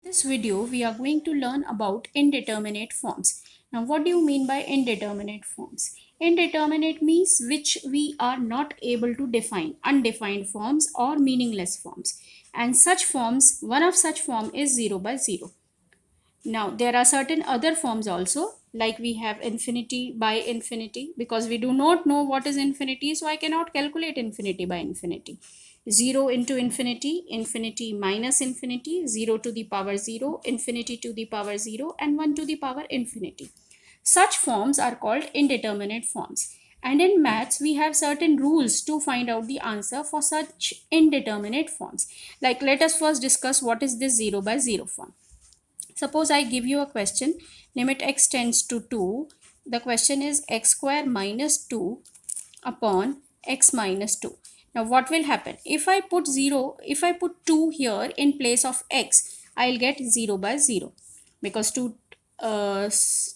This video we are going to learn about indeterminate forms. Now what do you mean by indeterminate forms? Indeterminate means which we are not able to define, undefined forms or meaningless forms. And such forms, one of such form is 0 by 0. Now there are certain other forms also, like we have infinity by infinity, because we do not know what is infinity, so I cannot calculate infinity by infinity. 0 into infinity, infinity minus infinity, 0 to the power 0, infinity to the power 0, and 1 to the power infinity. Such forms are called indeterminate forms. And in maths, we have certain rules to find out the answer for such indeterminate forms. Like, let us first discuss what is this 0 by 0 form. Suppose I give you a question, limit x tends to 2. The question is x square minus 2 upon x minus 2. Now what will happen? If I put 2 here in place of x, I'll get 0 by 0. Because 2,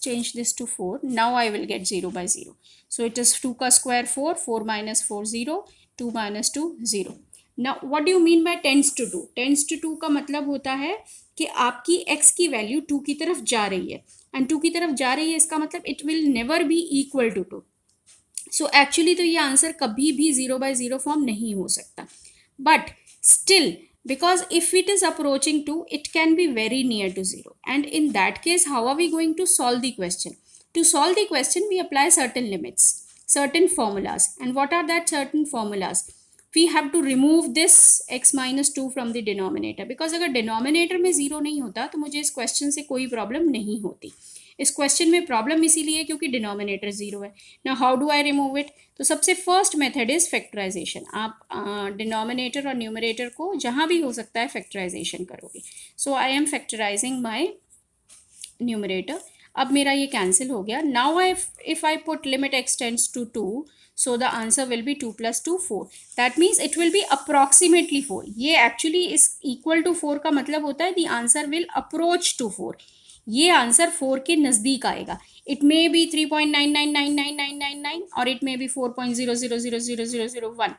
change this to 4. Now I will get 0 by 0. So it is 2 ka square 4, 4 minus 4 0, 2 minus 2 0. Now what do you mean by tends to 2? Tends to 2 का मतलब होता है कि आपकी x की value 2 की तरफ जा रही है, एंड 2 की तरफ जा रही है इसका मतलब it will never be equal to 2. So actually तो ये आंसर कभी भी 0 by 0 फॉर्म नहीं हो सकता, but still because if it is approaching 2, it can be very near to 0, and in that case how are we going to solve the question? To solve the question, we apply certain limits, certain formulas. And what are that certain formulas? We have to remove this x minus 2 from the denominator, because अगर denominator में 0 नहीं होता तो मुझे इस question से कोई problem नहीं होती. इस क्वेश्चन में प्रॉब्लम इसीलिए क्योंकि डिनोमिनेटर 0 है. Now how do I remove it? तो सबसे फर्स्ट मेथड इज फैक्टराइजेशन. आप डिनोमिनेटर और न्यूमरेटर को जहां भी हो सकता है फैक्टराइजेशन करोगे. So I am factorizing my numerator. अब मेरा ये कैंसिल हो गया. Now if I put limit x tends to 2, so the answer will be 2 plus 2 4. that means it will be approximately 4. ये actually is equal to 4 का मतलब होता है the answer will approach to 4. ये आंसर 4 के नज़दीक आएगा. इट मे बी 3.999999 और it may be 4.00000001.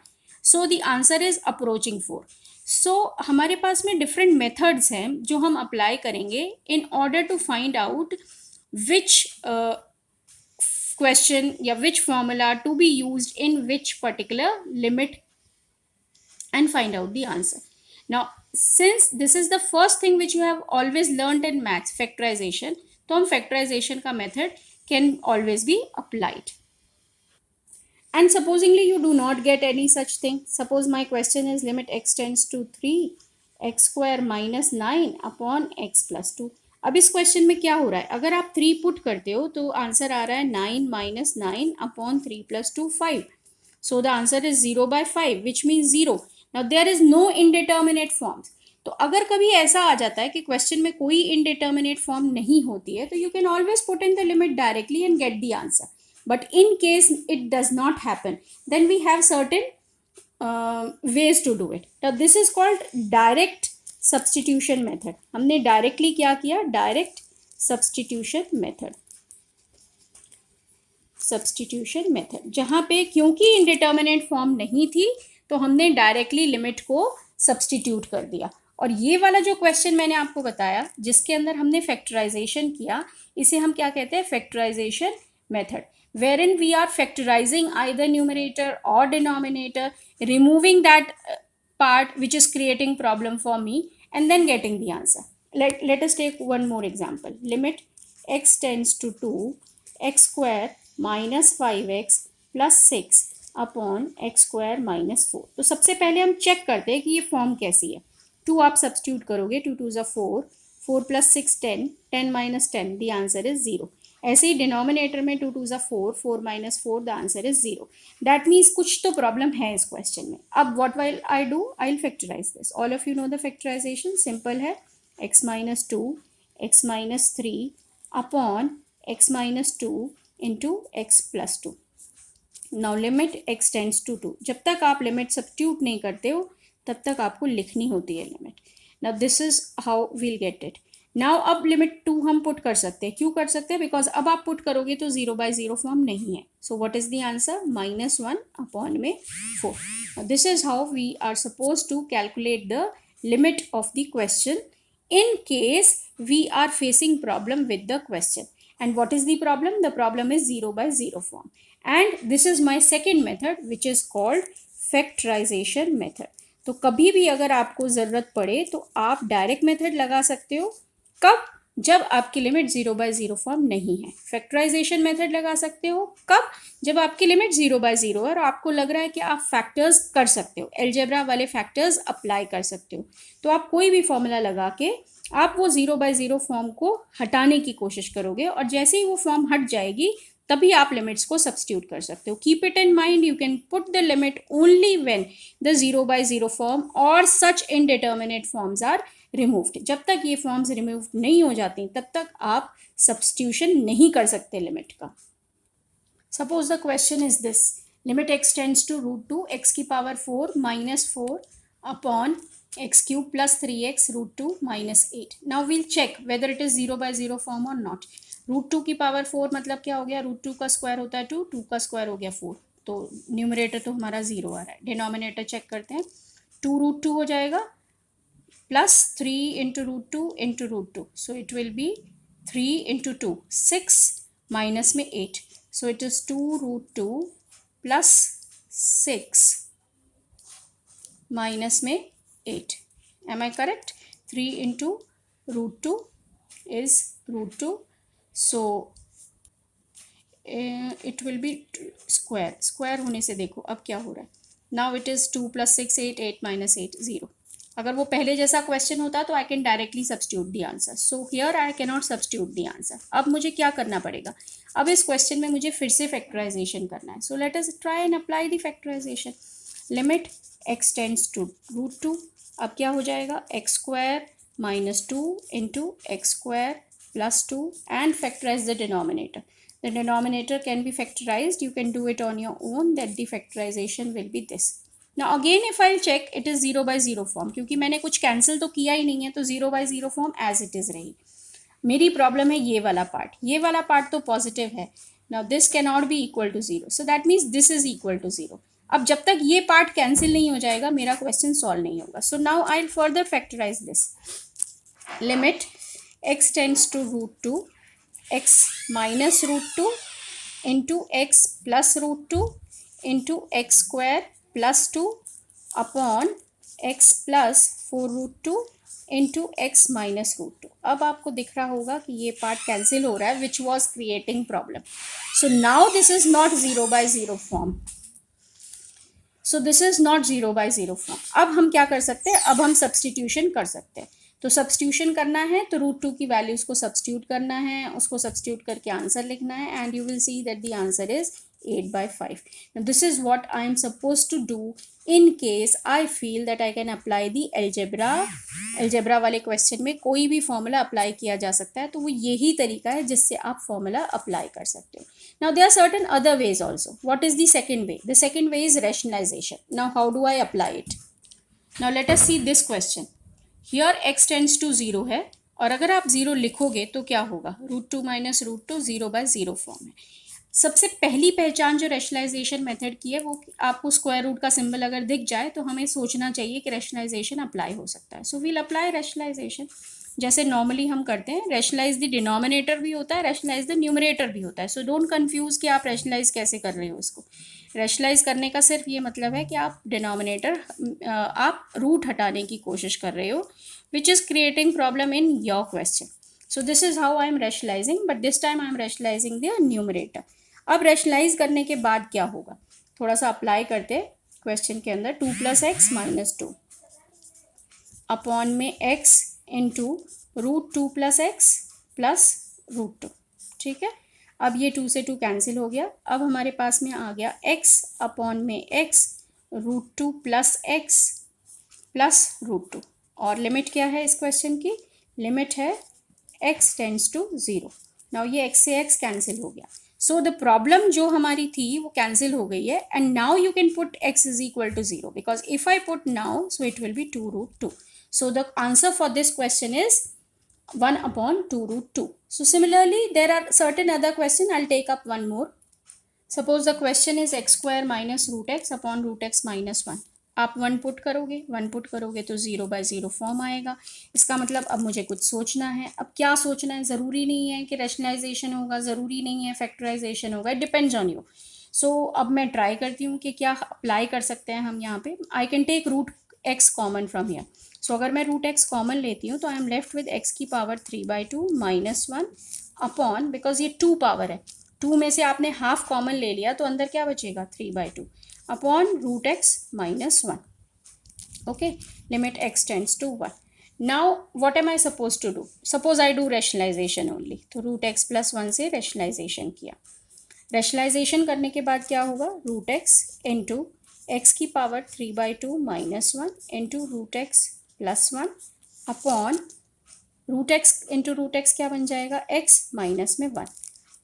So the answer is approaching 4. सो हमारे पास में डिफरेंट मेथड्स हैं जो हम अप्लाई करेंगे in order to find out which question या which formula to be used in which particular limit and find out the answer. Now, since this is the first thing which you have always learned in maths, factorization, तो हम factorization का method can always be applied. And supposingly you do not get any such thing. Suppose my question is limit x tends to 3, x square minus 9 upon x plus 2. अब इस question में क्या हो रहा है? अगर आप 3 पुट करते हो तो आंसर आ रहा है 9 minus 9 upon 3 plus 2 5. So the answer is 0 by 5, which means 0. Now there is no indeterminate forms. तो अगर कभी ऐसा आ जाता है कि क्वेश्चन में कोई indeterminate form नहीं होती है तो you can always put in the limit directly and get the answer. But in case it does not happen, then we have certain ways to do it. Now this is called direct substitution method. हमने directly क्या किया? Direct substitution method. Substitution method, जहाँ पे क्योंकि indeterminate form नहीं थी तो हमने डायरेक्टली लिमिट को सब्सटीट्यूट कर दिया. और ये वाला जो क्वेश्चन मैंने आपको बताया जिसके अंदर हमने फैक्टराइजेशन किया, इसे हम क्या कहते हैं? Factorization method, wherein we are factorizing either numerator or denominator, removing that part which is creating problem for me and then getting the answer. Let us take one more example. Limit x tends to 2, x square minus 5x plus 6 upon x square minus 4. तो सबसे पहले हम check करते हैं कि ये form कैसी है. 2 आप सब्सटीट्यूट करोगे, 2 2 4, 4 plus 6 10, 10 minus 10, the answer is 0. ऐसे ही डिनोमिनेटर में 2 2 4, 4 minus 4, the answer is 0. That means कुछ तो प्रॉब्लम है इस क्वेश्चन में. अब what will I do? I will factorize this. All of you know the factorization. Simple है. x minus 2, x minus 3 upon x minus 2 into x plus 2. now limit x tends to 2. जब तक आप limit substitute नहीं करते हो तब तक आपको लिखनी होती है limit. now this is how we'll get it. now अब लिमिट 2 हम पुट कर सकते हैं. क्यों कर सकते हैं? बिकॉज अब आप पुट करोगे तो 0 by 0 फॉर्म नहीं है. so what is the answer? -1 upon में 4. now this is how we are supposed to calculate the limit of the question in case we are facing problem with the question. And what is the problem? The problem is 0 by 0 form. And this is my second method, which is called factorization method. तो कभी भी अगर आपको ज़रूरत पड़े तो आप direct method लगा सकते हो. कब? जब आपकी लिमिट 0 बाय 0 फॉर्म नहीं है. फैक्टराइजेशन मेथड लगा सकते हो कब? जब आपकी लिमिट 0 बाय 0 है और आपको लग रहा है कि आप फैक्टर्स कर सकते हो, एलजेब्रा वाले फैक्टर्स अप्लाई कर सकते हो, तो आप कोई भी फॉर्मूला लगा के आप वो 0 बाय 0 फॉर्म को हटाने की कोशिश करोगे, और जैसे ही वो फॉर्म हट जाएगी तभी आप लिमिट्स को सब्स्टिट्यूट कर सकते हो. Keep it in mind, you can put the limit only when the 0 by 0 form और such indeterminate forms are removed. जब तक ये फॉर्म्स रिमूव नहीं हो जाती तब तक आप सब्स्टिट्यूशन नहीं कर सकते लिमिट का. Suppose the question is this: limit x tends to root 2 x की power 4 minus 4 upon x cube plus 3x root 2 minus 8. Now we'll check whether it is 0 by 0 form or not. Root 2 की power 4 मतलब क्या हो गया? Root 2 का square होता है 2, 2 का स्क्वायर हो गया 4. तो न्यूमरेटर तो हमारा 0 आ रहा है. डिनोमिनेटर चेक करते हैं. 2 रूट 2 हो जाएगा plus 3 into root 2 into root 2. So it will be 3 into 2 6 minus में 8. So it is 2 root 2 plus 6 minus में 8. Am I correct? 3 into root 2 is root 2. So it will be square. Square होने से देखो अब क्या हो रहा है. Now it is 2 plus 6 8, 8 minus 8 0. अगर वो पहले जैसा क्वेश्चन होता तो I can directly substitute the answer. So here I can not substitute the answer. अब मुझे क्या करना पड़ेगा? अब इस क्वेश्चन में मुझे फिर से फैक्टराइजेशन करना है. So let us try and apply the factorisation. Limit x tends to root 2. अब क्या हो जाएगा? X square minus 2 into x square plus 2 and factorise the denominator. The denominator can be factorized. You can do it on your own. That the factorization will be this. Now again if I'll check, it is 0 by 0 form. क्योंकि मैंने कुछ cancel तो किया ही नहीं है, तो 0 by 0 form as it is रही. मेरी प्रॉब्लम है ये वाला पार्ट. ये वाला पार्ट तो पॉजिटिव है. Now this can not be equal to 0. So that means this is equal to 0. अब जब तक ये पार्ट कैंसिल नहीं हो जाएगा मेरा क्वेश्चन सॉल्व नहीं होगा. So now I will further factorise this. Limit x tends to root 2 x minus root 2 into x plus root 2 into x square plus 2 upon x plus 4 root 2 into x minus root 2. अब आपको दिख रहा होगा कि ये part cancel हो रहा है which was creating problem. So now this is not 0 by 0 form. So this is not 0 by 0 form. अब हम क्या कर सकते हैं? अब हम सब्सटीट्यूशन कर सकते हैं. तो सब्सटीट्यूशन करना है तो रूट 2 की वैल्यूज को सब्सटीट्यूट करना है, उसको सब्सटीट्यूट करके आंसर लिखना है, and you will see that the answer is 8 by 5. Now this is what I am supposed to do in case I feel that I can apply the algebra वाले question में कोई भी formula apply किया जा सकता है. तो वो यही तरीका है जिससे आप फॉर्मूला अप्लाई कर सकते हो. Now there are certain other ways also. What is the second way? The second way is rationalization. Now how do I apply it? Now let us see this question. Here x tends to 0 है, और अगर आप 0 लिखोगे तो क्या होगा? Root 2 minus root 2 0 by 0 form है. सबसे पहली पहचान जो रैशनलाइजेशन मेथड की है वो आपको स्क्वायर रूट का सिंबल अगर दिख जाए तो हमें सोचना चाहिए कि रैशनलाइजेशन अप्लाई हो सकता है. सो वील अप्लाई रैशनलाइजेशन जैसे नॉर्मली हम करते हैं. रैशनलाइज द डिनोमिनेटर भी होता है, रैशनलाइज द न्यूमरेटर भी होता है. सो डोंट कंफ्यूज कि आप रैशनलाइज कैसे कर रहे हो इसको. रैशनलाइज करने का सिर्फ ये मतलब है कि आप डिनोमिनेटर आप रूट हटाने की कोशिश कर रहे हो, which is creating problem in your question. So this is how I am rationalising, but this time I am rationalising the numerator. अब रैशनलाइज करने के बाद क्या होगा? थोड़ा सा अप्लाई करते क्वेश्चन के अंदर. 2 प्लस एक्स माइनस 2 अपॉन में x into root 2 plus x plus root 2. ठीक है. अब ये 2 से 2 कैंसिल हो गया. अब हमारे पास में आ गया x अपॉन में x root 2 plus x plus root 2. और लिमिट क्या है इस क्वेश्चन की? लिमिट है x टेंड्स टू 0. नाउ ये x से x कैंसिल हो गया. सो द प्रॉब्लम जो हमारी थी वो कैंसिल हो गई है, and now you can put x is equal to 0 because if I put now so it will be 2 root 2. So the answer for this question is 1 upon 2 root 2. So similarly there are certain other question. I'll take up one more. Suppose the question is x square minus root x upon root x minus 1. आप 1 put करोगे तो 0/0 form आएगा। इसका मतलब अब मुझे कुछ सोचना है। अब क्या सोचना है? ज़रूरी नहीं है कि रैशनलाइजेशन होगा, ज़रूरी नहीं है फैक्टराइजेशन होगा, इट डिपेंड्स ऑन यू। सो अब मैं ट्राई करती हूँ कि क्या अप्लाई कर सकते हैं हम यहाँ पे। I can take root x common from here. So अगर मैं रूट एक्स कॉमन लेती हूँ तो I am left with X की पावर 3/2 -1 अपॉन, बिकॉज ये 2 पावर है, 2 में से आपने हाफ कॉमन ले लिया तो अंदर क्या बचेगा? 3/2 upon root x -1. Okay, limit x tends to 1. Now what am I supposed to do? Suppose I do rationalization only. तो रूट एक्स प्लस 1 से rationalization किया। rationalization करने के बाद क्या होगा? रूट एक्स इंटू एक्स की power 3/2 -1 into root x plus 1 upon root x into root x क्या बन जाएगा? एक्स माइनस में 1.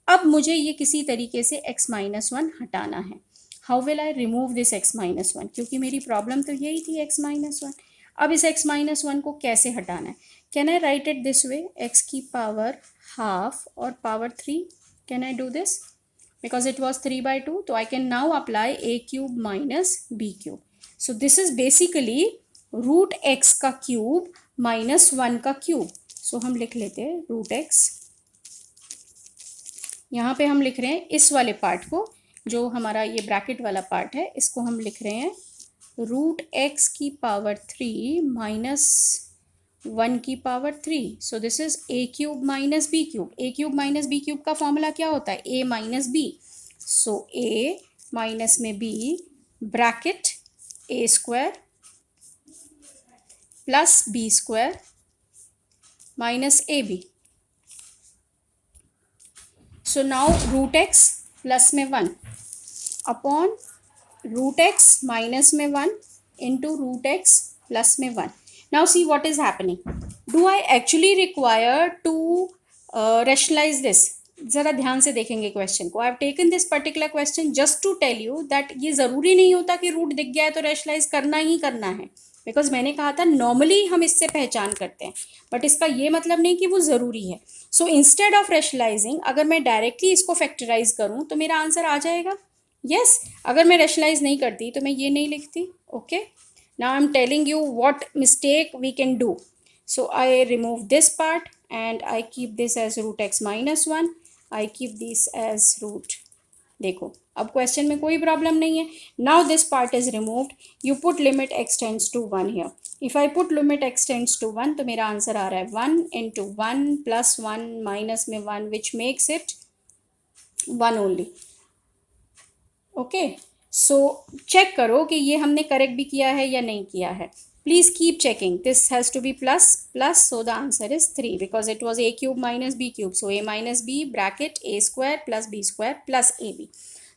अब मुझे ये किसी तरीके से x -1 हटाना है। How will I remove this x -1? क्योंकि मेरी प्रॉब्लम तो यही थी x -1। अब इस x -1 को कैसे हटाना है? Can I write it this way? x की पावर हाफ और power 3. Can I do this? Because it was 3/2, तो I can now apply a³ minus b³. So this is basically root x का cube -1 का cube. सो हम लिख लेते हैं root x, यहाँ पे हम लिख रहे हैं इस वाले पार्ट को, जो हमारा ये ब्रैकेट वाला पार्ट है, इसको हम लिख रहे हैं रूट एक्स की पावर 3 -1 की power 3. So this is a³ minus b³. a³ minus b³ का फॉर्मूला क्या होता है? a minus b. So a minus में b bracket a² plus b² minus ab. So now root x plus में 1 upon root x minus में 1 into root x plus में 1. Now see what is happening. Do I actually require to rationalize this? ज़रा ध्यान से देखेंगे question को. I have taken this particular question just to tell you that ये ज़रूरी नहीं होता कि रूट दिख गया है तो रैशनलाइज करना ही करना है. बिकॉज मैंने कहा था नॉर्मली हम इससे पहचान करते हैं, बट इसका ये मतलब नहीं कि वो ज़रूरी है. सो इंस्टेड ऑफ रैशनलाइजिंग, अगर मैं डायरेक्टली इसको फैक्टराइज करूँ तो मेरा आंसर आ जाएगा. यस, अगर मैं रैशनलाइज नहीं करती तो मैं ये नहीं लिखती. Okay, now I am telling you what mistake we can do. So I remove this part and I keep this as root x -1. I keep this as root. देखो अब क्वेश्चन में कोई प्रॉब्लम नहीं है. Now this part is removed. You put limit x tends to 1 here. If I put limit x tends to 1 तो मेरा answer आ रहा है 1 इंटू 1 प्लस 1 माइनस में 1 which makes it 1 only. Okay, so check करो कि ये हमने करेक्ट भी किया है या नहीं किया है. Please keep checking. This has to be plus, so the answer is 3 because it was a³ minus b³. So a minus b bracket a² plus b² plus ab.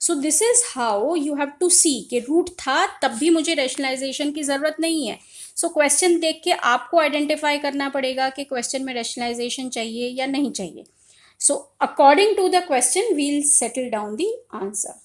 So this is how you have to see कि root था तब भी मुझे rationalisation की ज़रूरत नहीं है. So question देख के आपको आइडेंटिफाई करना पड़ेगा कि क्वेश्चन में रैशनलाइजेशन चाहिए या नहीं चाहिए. So according to the question we'll settle down the answer.